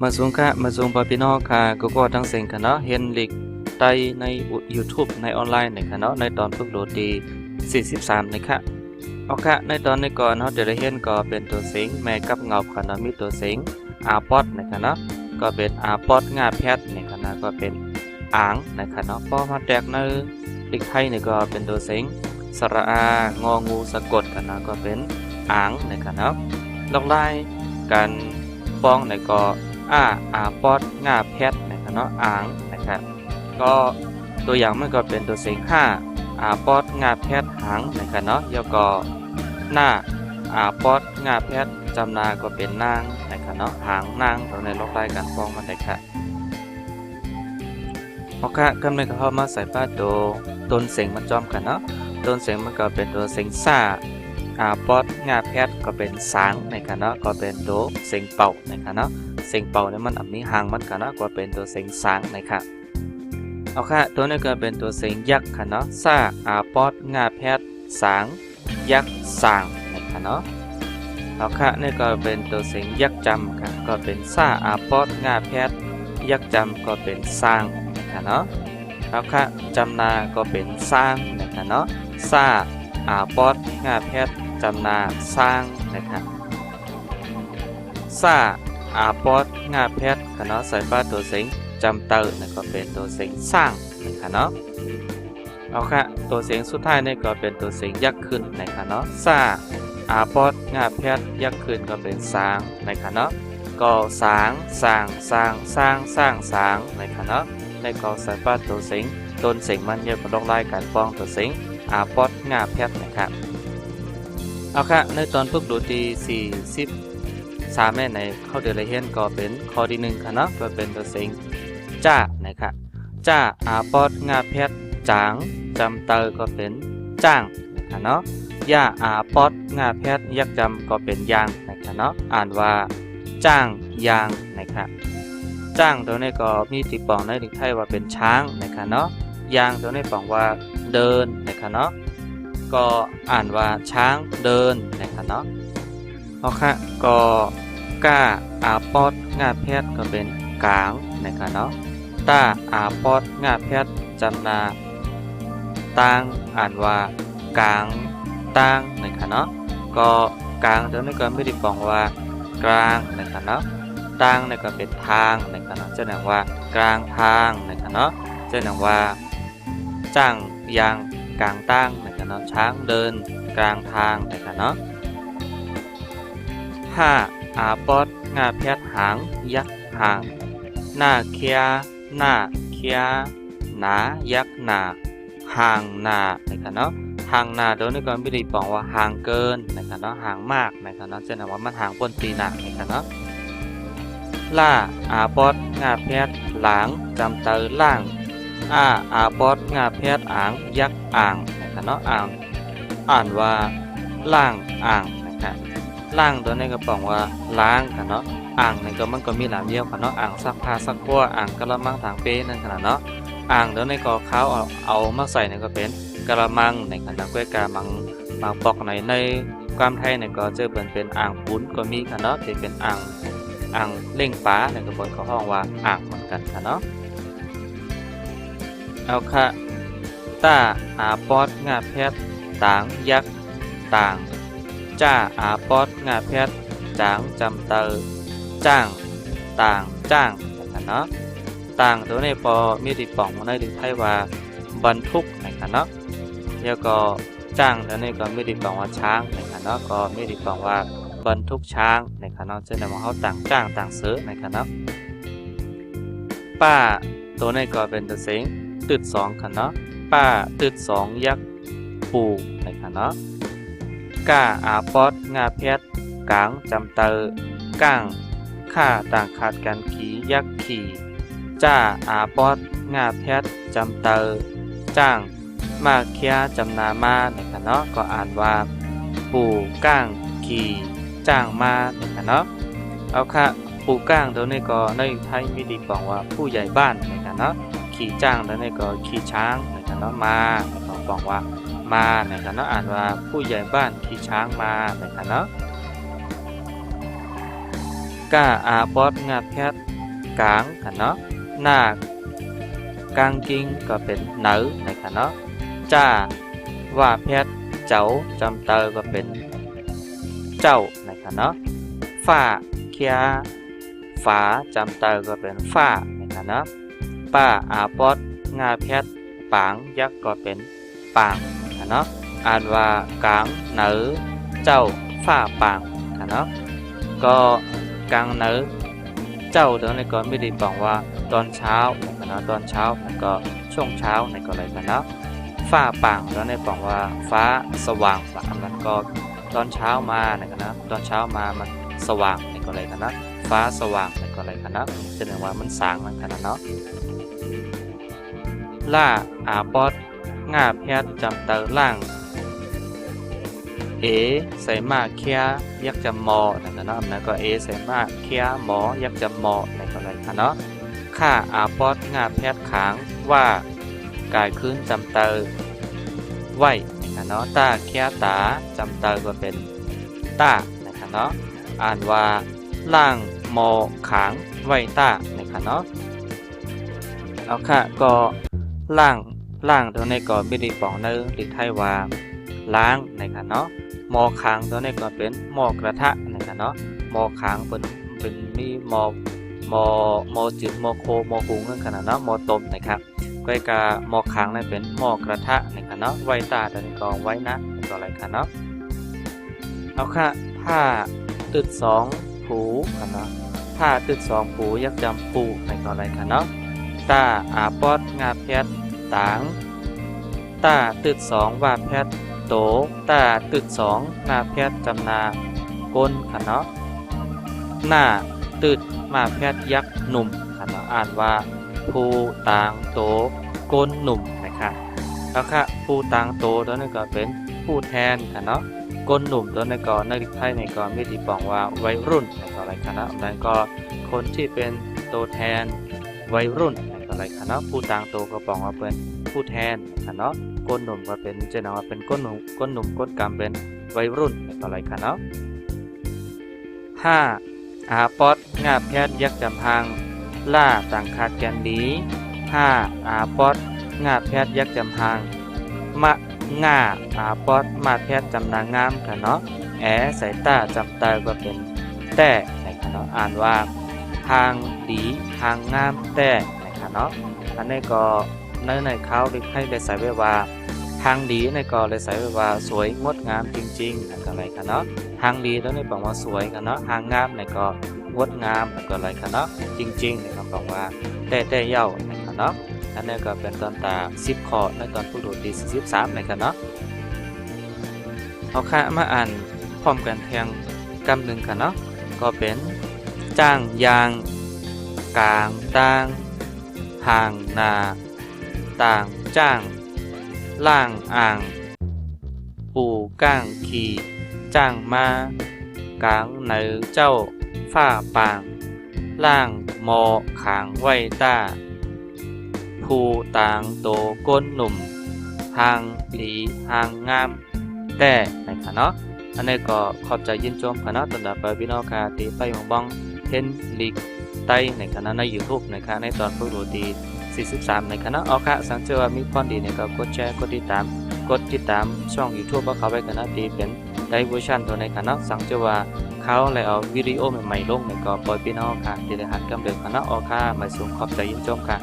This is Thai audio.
มาสูงค่ะมาสูงปอพี่น้องค่ะก็ทั้งเสียงค่ะเนาะเห็นลิกไตใน YouTube ในออนไลน์ในค่ะเนาะในตอนฝึกโดดดี43นะคะเอาค่ะในตอนนี้ก่อนเนาะเดี๋ยวได้เห็นก็เป็นตัวเสียงแม่กับเงาค่ะเนาะมีตัวเสียงอาปอดนะคะเนาะก็เป็นอาปอดงาแพทย์นะคะเนาะก็เป็นอ่างนะคะเนาะพอมาแตกในลิกไทยนี่ก็เป็นตัวเสียงสระอางองูสะกดค่ะเนาะก็เป็นอ่างนะคะเนาะลงไล่การฟ้องในก็อาปอดงาแพทย์นะครับเนาะอ่างนะครับก็ตัวอย่างมันก็เป็นตัวเสียงอาปอดงาแพทย์หางนะครับเนาะแล้วก็หน้าอาปอดงาแพทย์จำนาก็เป็นนางนะครับเนาะหางนางตรงในลอกลายการฟ้องมันได้ค่ะโอเคกำเนิดเข้ามาใส่ป้าตัวต้นเสียงมันจอมกันเนาะต้นเสียงมันก็เป็นตัวเสียงปอดงาแพทย์ก็เป็นสางนะครับเนาะก็เป็นตัวเสียงเป่านะครับเนาะเสียงเป่าเนี่ยมันมีหางมันกันเนาะก็เป็นตัวเสียงสางนะครับเอาค่ะตัวนี้ก็เป็นตัวเสียงยักษ์ค่ะเนาะปอดงาแพทย์สางยักษ์สางนะครับเนาะเอาค่ะนี่ก็เป็นตัวเสียงยักษ์จำค่ะก็เป็นปอดงาแพทย์ยักษ์จำก็เป็นสางนะครับเนาะเอาค่ะจำนาก็เป็นสร้างนะครับเนาะปอดงาแพทย์จำนาสร้างนะครับปอดงาแพทย์ค่ะเนาะใส่ป้าตัวเสียงจำเตอร์นะก็เป็นตัวเสียงสร้างนะครับเนาะเอาค่ะตัวเสียงสุดท้ายนี่ก็เป็นตัวเสียงยักษ์ขึ้นนะครับเนาะปอดงาแพทย์ยักษ์ขึ้นก็เป็นสร้างนะครับเนาะก็สางนะครับเนาะในก็ใส่ป้าตัวเสียงต้นเสียงมันเยอะกว่าลอกลายการฟ้องตัวเสียงปอดงาแพทย์นะครับเอาค่ะในตอนฝึกดูตี43แม่ในเข้าเดือนละเห็นก็เป็นข้อที่1ค่ะเนาะก็เป็นตัวเสียงจ้านะครับปอดงาแพทย์จางจำเตอก็เป็นจ้างนะครับเนาะปอดงาแพทย์ยักจำก็เป็นยางนะครับเนาะอ่านว่าจ้างยางนะครับจ้างตัวนี้ก็มีติปองในถึงไทยว่าเป็นช้างนะครับเนาะยางตัวนี้ปองว่าเดินนะครับเนาะก็อ่านว่าช้างเดินนะครับเนาะเอาค่ะก็ปอดงาแพทย์ก็เป็นกลางนะครับเนาะปอดงาแพทย์จำนาตั้งอ่านว่ากลางตั้งนะครับเนาะก็กลางตัวนี้ก็ไม่ได้บอกว่ากลางนะครับเนาะตั้งนี่ก็เป็นทางนะครับเนาะจะหนังว่ากลางทางนะครับเนาะจะหนังว่าจ้างยางกลางตั้งนะครับเนาะช้างเดินกลางทางนะครับเนาะปอดงาแพทย์หางยักษ์หางหน้าเคียหนายักษ์หนาห่างหนานะครับเนาะห่างหนาโดยนี่ก็ไม่ได้บอกว่าห่างเกินนะครับเนาะห่างมากนะครับเนาะจะหนังว่ามันห่างบนตีหนักนะครับเนาะปอดงาแพทย์หลังจำเตอล่างปอดงาแพทย์อ่างยักษ์อ่างนะครับเนาะอ่านว่าล่างอ่างนะครับล่างตัวนี้ก็บอกว่าล้างค่ะเนาะอ่างนี่ก็มันก็มีหลายเยี่ยวค่ะเนาะอ่างซักผ้าซักขั้วอ่างกระมังถังเป้นั่นขนาดเนาะอ่างตัวนี้ก็เขาเอามาใส่นี่ก็เป็นกระมังในขนาดก้วยกระมังปอกในความไทยนี่ก็จะเป็นอ่างปุ้นก็มีค่ะเนาะที่เป็นอ่างเล่งฟ้าในกระบวนเขาห้องว่าอ่างเหมือนกันค่ะเนาะเอาค่ะปอดงาแพทย์ต่างยักษ์ต่างปอดงาแพทย์จางจำเตอจ้างต่างจ้างนะครับเนาะต่างตัวนี้พอมีติดป่องมาได้ถึงไทยว่าบรรทุกนะครับเนาะแล้วก็จ้างตัวนี้ก็มีติดป่องว่าช้างนะครับเนาะก็มีติดป่องว่าบรรทุกช้างนะครับเนาะจะนำมาเขาต่างจ้างต่างซื้อนะครับเนาะป้าตัวนี้ก็เป็นตัวเสียงตืด2ค่ะเนาะป้าตืด2ยักษ์ปูนะครับเนาะปอดงาแพทย์กลางจำเตอก้างค่าต่างขาดกันขี่ยักษ์ขี่ปอดงาแพทย์จำเตอจ้างมาเคียจำนามานะครับเนาะก็อ่านว่าปู่ก้างขี่จ้างมานะครับเนาะเอาค่ะปู่ก้างตัวนี้ก็ในไทยมีดีบอกว่าผู้ใหญ่บ้านนะครับเนาะขี่จ้างตัวนี้ก็ขี่ช้างนะครับเนาะมาบอกว่ามานะครับเนาะอ่านว่าผู้ใหญ่บ้านขี่ช้างมานะครับเนาะ ก้าอาปอดงาแพทย์กลางค่ะเนาะหน้ากลางกิ้งก็เป็นเหนือนะคะเนาะจ้าว่าแพทย์เจ้าจำเตอก็เป็นเจ้านะคะเนาะฝ้าเคียฝาจำเตอก็เป็นฝ้านะคะเนาะป้าอาปอดงาแพทย์ปางยักษ์ก็เป็นปางนะคะเนาะอ่านว่ากลางเหนือเจ้าฝ้าปางค่ะเนาะก็กลางเหนือเจ้าเดี๋ยวในก่อนไม่ได้บอกว่าตอนเช้านะคะเนาะตอนเช้าแล้วก็ช่วงเช้าในก็เลยกันเนาะฝ้าปางแล้วในบอกว่าฟ้าสว่างมันก็ตอนเช้ามานะครับนะตอนเช้ามามันสว่างในก็เลยกันเนาะฟ้าสว่างในก็เลยกันเนาะแสดงว่ามันสางมันกันเนาะล่าอาปอดง่าแพทย์จำเตอล่างเอใส่มาเคียยักจะมอนะครับเนาะแล้วก็เอใส่มาเคียหมอยักจะมอในก็เลยกันเนาะค่าอาปอดง่าแพทย์ขางว่ากายคืนจำเตอไหวนะครับเนาะตาเคียตาจำเตอก็เป็นตานะครับเนาะอ่านว่าล่างมอขางไหวตานะครับเนาะเอาค่ะก็ล่างตัวนี้ก็ไม่ได้บอกเนื้อหรือไทยว่าล้างนะครับเนาะมอขางตัวนี้ก็เป็นหม้อกระทะนะครับเนาะมอขางเป็นมีมอจืดมอโคมอหุงนั่นขนาดเนาะมอต้มนะครับก็กะมอขางนั่นเป็นหม้อกระทะนะครับเนาะไว้ตาตัวนี้ก็ไว้นะก็อะไรครับเนาะเอาค่ะผ้าตึดสองผูครับเนาะผ้าตึดสองผูยักจำปูในก็อะไรครับเนาะตาอาปอดงาแพทย์ต่างตาตึดสองว่าแพทย์โตตาตึดสองงาแพทย์จำนาก้นครับเนาะหน้าตึดมาแพทย์ยักษ์หนุ่มค่ะเนาะอ่านว่าภูต่างโตก้นหนุ่มนะครับแล้วค่ะภูต่างโตตัวนี้ก็เป็นผู้แทนค่ะเนาะก้นหนุ่มตัวนี้ก็ในไทยในก็ไม่ได้บอกว่าวัยรุ่นในก็อะไรค่ะเนาะนั่นก็คนที่เป็นตัวแทนวัยรุ่นในก็อะไรค่ะเนาะผู้ต่างโตก็บอกว่าเป็นผู้แทนค่ะเนาะก้นหนุ่มก็เป็นเจนว่าเป็นก้นหนุ่มก้นกำเป็นวัยรุ่นในก็อะไรค่ะเนาะ5อาปอดงาแพทย์ยักษ์จำพังล่าต่างขาดแกนดี5อาปอดงาแพทย์ยักษ์จำพังมะง่าอาปอดมาแพทย์จำนางงามค่ะเนาะแอใส่ตาจำตาก็เป็นแต่นะคะเนาะอ่านว่าทางดีทางงามแต่นะคะเนาะอันนี้ก็ในเขาให้ได้ใส่ไว้ว่าทางดีในก็เลยใส่ไว้ว่าสวยงดงามจริงๆนะคะอะไรค่ะเนาะทางดีแล้วในบอกว่าสวยค่ะเนาะทางงามในก็งดงามแล้วก็อะไรค่ะเนาะจริงๆนะครับบอกว่าแต่เย้านะคะเนาะอันนี้ก็เป็นตอนตา10ข้อในตอนผู้ดูดี43นะครับเนาะเอาค่ะมาอ่านพร้อมกันเพียงกำหนึ่งค่ะเนาะก็เป็นจ้างยางกลางต่างห่างนาต่างจ้างล่างอ่างปู่ก้างขี่จ้างมากลางเหนือเจ้าฝ้าปางล่างมอขางไว้ตาผู้ต่างโตก้นหนุ่มทางดีทางงามแต่นะคะเนาะอันนี้ก็ขอบใจยินชมค่ะเนาะตอนนี้พี่น้องค่ะที่ไปมองบ้องเห็นลีกใต้ในคณะใน YouTube นะคะในตอนผู้ดูดี43ในคณะเอาค่ะสังเกตว่ามีความดีเนี่ยก็กดแชร์กดติดตามช่อง YouTube ของเขาไว้กันนะที่เป็นไดเวอร์ชันตัวในคณะสังเกตว่าเขาเลยเอาวิดีโอใหม่ๆลงในก็ปล่อยพี่น้องค่ะที่ได้หัดกำเนิดคณะเอาค่ะมาส่งขอบใจยินชมค่ะ